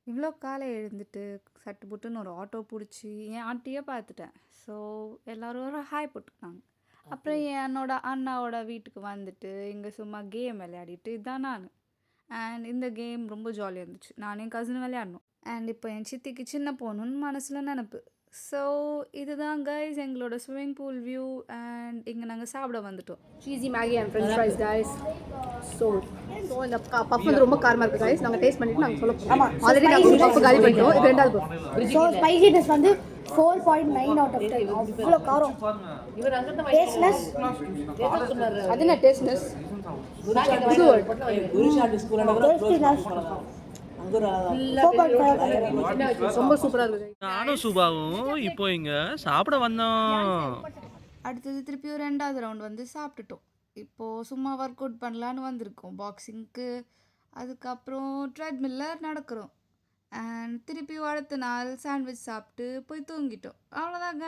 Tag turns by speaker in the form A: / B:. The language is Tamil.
A: இவ்வளோ காலை எழுந்துட்டு, சட்டு புட்டுன்னு ஒரு ஆட்டோ புடிச்சு, என் ஆண்டிய பார்த்துட்டேன். ஸோ, எல்லாரும் ஒரு ஹாய் போட்டுக்கினாங்க. அப்புறம் என்னோட அண்ணாவோட வீட்டுக்கு வந்துட்டு, இங்க சும்மா கேம் விளையாடிட்டு, இதான் நானு. அண்ட் இந்த கேம் ரொம்ப ஜாலியா இருந்துச்சு. நானும் என் கசினும் விளையாடினோம். அண்ட் இப்போ என் சித்திக்கு சின்ன போகணும்னு மனசுல நெனப்பு. ஸோ, இதுதான் கைஸ் எங்களோட ஸ்விம்மிங் பூல் வியூ அண்ட் இங்க நாங்க சாப்பிட வந்துட்டோம்.
B: Cheesy Maggi and french fries guys. So இந்த பஃப் வந்து ரொம்ப காரமாக இருக்குது கைஸ். நாங்கள் டேஸ்ட் பண்ணிட்டு நாங்கள் சொல்ல போகிறோம். ஆல்ரெடி நாங்கள் பஃப் காலி பண்ணிட்டோம். இது ரெண்டாவது பஃப்.
C: ஸோ ஸ்பைசினஸ் வந்து 4.9 அவுட் ஆஃப் 10. அவ்வளோ காரம். டேஸ்ட்னஸ்
B: அது என்ன டேஸ்ட்னஸ்? ரொம்ப சூப்பராக இருக்குது.
D: நானும் சுபாவும் இப்போ இங்க சாப்பிட வந்தோம்.
A: அடுத்தது திருப்பியும் 2வது ரவுண்ட் வந்து சாப்பிட்டுட்டோம். இப்போது சும்மா ஒர்க் அவுட் பண்ணலான்னு வந்திருக்கோம் பாக்ஸிங்க்கு. அதுக்கப்புறம் ட்ரெட்மில்ல நடக்கிறோம். அண்ட் திருப்பியும் அடுத்த நாள் சாண்ட்விச் சாப்பிட்டு போய் தூங்கிட்டோம். அவ்வளோதாங்க.